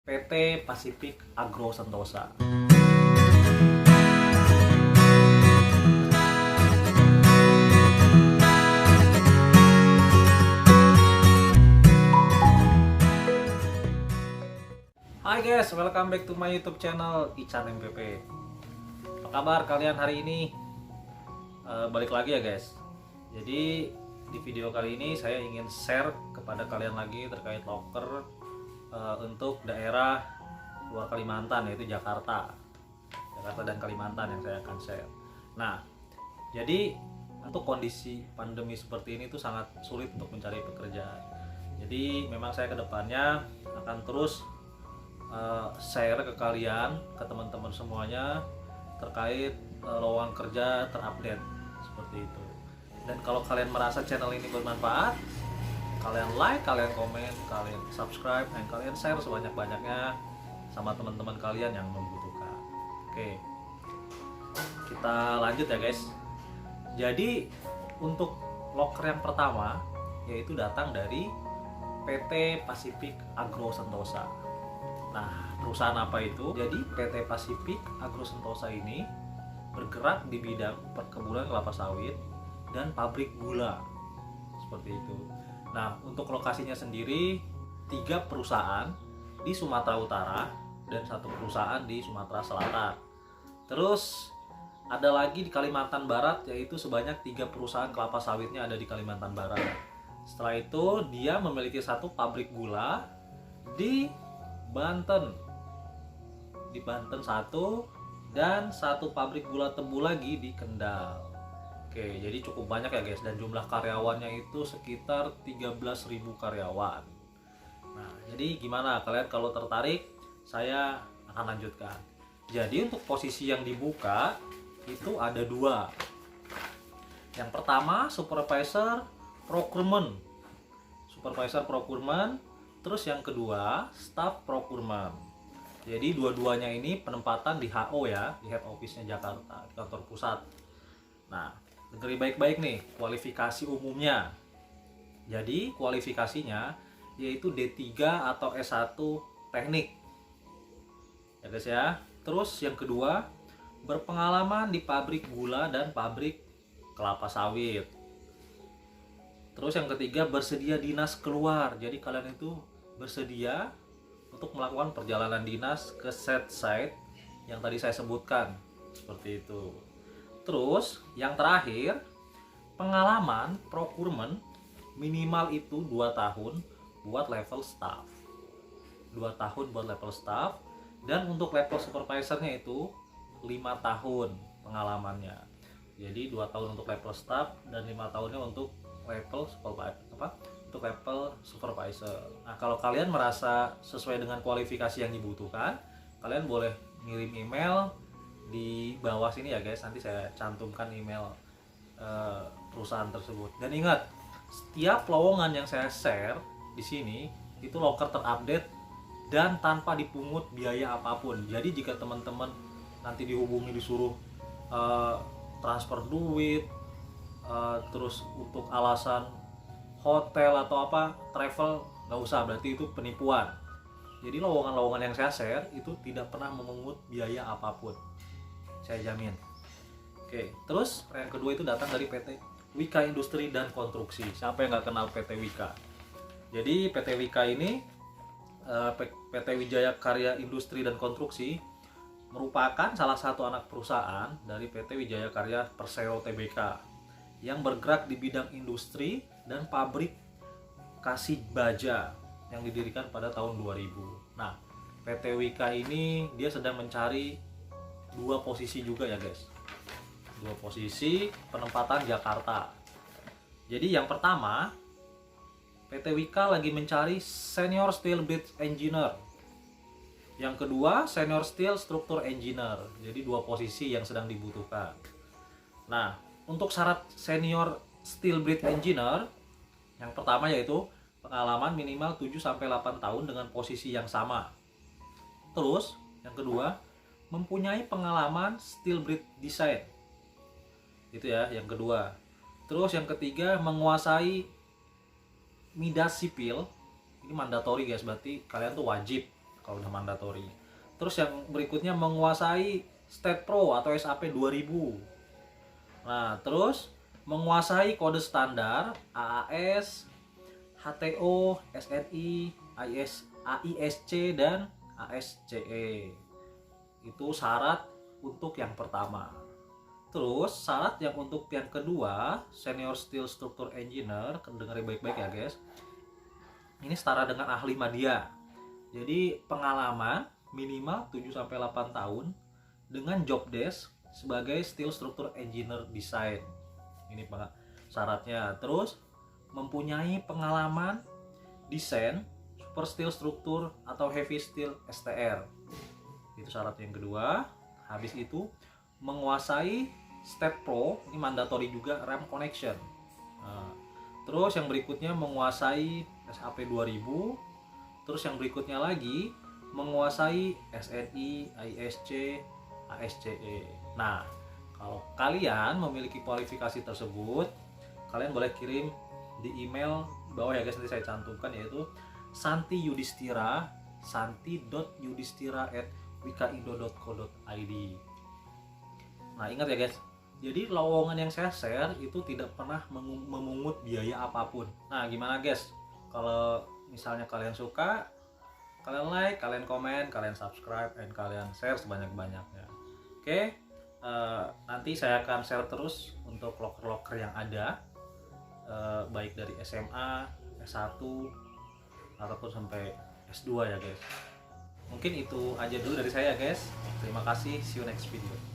PT Pacific Agro Sentosa. Hai guys, welcome back to my YouTube channel Ican MPP. Apa kabar kalian hari ini? Balik lagi ya guys. Jadi di video kali ini saya ingin share kepada kalian lagi terkait loker untuk daerah luar Kalimantan, yaitu Jakarta dan Kalimantan yang saya akan share. Nah, jadi untuk kondisi pandemi seperti ini tuh sangat sulit untuk mencari pekerjaan. Jadi memang saya kedepannya akan terus share ke kalian, ke teman-teman semuanya terkait lowongan kerja terupdate seperti itu. Dan kalau kalian merasa channel ini bermanfaat, kalian like, kalian komen, kalian subscribe, dan kalian share sebanyak-banyaknya sama teman-teman kalian yang membutuhkan. Oke, kita lanjut ya guys. Jadi untuk loker yang pertama yaitu datang dari PT Pacific Agro Sentosa. Nah, perusahaan apa itu? Jadi PT Pacific Agro Sentosa ini bergerak di bidang perkebunan kelapa sawit dan pabrik gula. Seperti itu. Nah, untuk lokasinya sendiri 3 perusahaan di Sumatera Utara dan 1 perusahaan di Sumatera Selatan. Terus ada lagi di Kalimantan Barat, yaitu sebanyak 3 perusahaan kelapa sawitnya ada di Kalimantan Barat. Setelah itu dia memiliki 1 pabrik gula di Banten. Di Banten 1 dan 1 pabrik gula tebu lagi di Kendal. Oke, jadi cukup banyak ya guys, dan jumlah karyawannya itu sekitar 13.000 karyawan. Nah, jadi gimana kalian kalau tertarik? Saya akan lanjutkan. Jadi untuk posisi yang dibuka itu ada 2. Yang pertama supervisor procurement. Terus yang kedua staff procurement. Jadi dua-duanya ini penempatan di HO ya, di head office-nya Jakarta, di kantor pusat. Nah, dengerin baik-baik nih kualifikasi umumnya. Jadi kualifikasinya yaitu D3 atau S1 teknik. Ya guys ya. Terus yang kedua, berpengalaman di pabrik gula dan pabrik kelapa sawit. Terus yang ketiga, bersedia dinas keluar. Jadi kalian itu bersedia untuk melakukan perjalanan dinas ke set site yang tadi saya sebutkan. Seperti itu. Terus yang terakhir, pengalaman procurement minimal itu 2 tahun buat level staff. 2 tahun buat level staff, dan untuk level supervisornya itu 5 tahun pengalamannya. Jadi 2 tahun untuk level staff dan 5 tahunnya untuk level supervisor. Nah, kalau kalian merasa sesuai dengan kualifikasi yang dibutuhkan, kalian boleh ngirim email di bawah sini ya guys. Nanti saya cantumkan email perusahaan tersebut. Dan ingat, setiap lowongan yang saya share di sini itu loker terupdate dan tanpa dipungut biaya apapun. Jadi jika teman-teman nanti dihubungi disuruh transfer duit, terus untuk alasan hotel atau apa travel, nggak usah, berarti itu penipuan. Jadi lowongan-lowongan yang saya share itu tidak pernah memungut biaya apapun, saya jamin. Oke, terus yang kedua itu datang dari PT Wika Industri dan Konstruksi. Siapa yang nggak kenal PT Wika? Jadi PT Wika ini, PT Wijaya Karya Industri dan Konstruksi, merupakan salah satu anak perusahaan dari PT Wijaya Karya Persero Tbk yang bergerak di bidang industri dan pabrik kasih baja yang didirikan pada tahun 2000. Nah, PT Wika ini dia sedang mencari 2 posisi juga ya guys. 2 posisi penempatan Jakarta. Jadi yang pertama, PT Wika lagi mencari senior steel bridge engineer. Yang kedua, senior steel structure engineer. Jadi 2 posisi yang sedang dibutuhkan. Nah, untuk syarat senior steel bridge engineer, yang pertama yaitu pengalaman minimal 7-8 tahun dengan posisi yang sama. Terus, yang kedua, mempunyai pengalaman steel bridge design. Itu ya, yang kedua. Terus yang ketiga, menguasai midas sipil. Ini mandatori guys, berarti kalian tuh wajib kalau udah mandatori. Terus yang berikutnya menguasai State Pro atau SAP 2000. Nah, terus menguasai kode standar AAS, HTO, SNI, AISC dan ASCE. Itu syarat untuk yang pertama. Terus syarat yang untuk yang kedua, Senior Steel Structure Engineer, dengerin baik-baik ya guys. Ini setara dengan ahli media. Jadi pengalaman minimal 7-8 tahun dengan job desk sebagai Steel Structure Engineer Design. Ini syaratnya. Terus mempunyai pengalaman desain super steel struktur atau heavy steel STR. Itu syarat yang kedua. Habis itu menguasai Step Pro, ini mandatory juga, RAM connection. Nah, terus yang berikutnya menguasai SAP 2000. Terus yang berikutnya lagi menguasai SNI, AISC, ASCE. Nah, kalau kalian memiliki kualifikasi tersebut, kalian boleh kirim di email bawah ya guys, nanti saya cantumkan, yaitu santi.yudhistira@wikaindo.co.id. Nah, ingat ya guys, jadi lowongan yang saya share itu tidak pernah memungut biaya apapun. Nah, gimana guys? Kalau misalnya kalian suka, kalian like, kalian komen, kalian subscribe, dan kalian share sebanyak-banyaknya. Oke, nanti saya akan share terus untuk loker-loker yang ada, baik dari SMA, S1, ataupun sampai S2 ya guys. Mungkin itu aja dulu dari saya guys. Terima kasih, see you next video.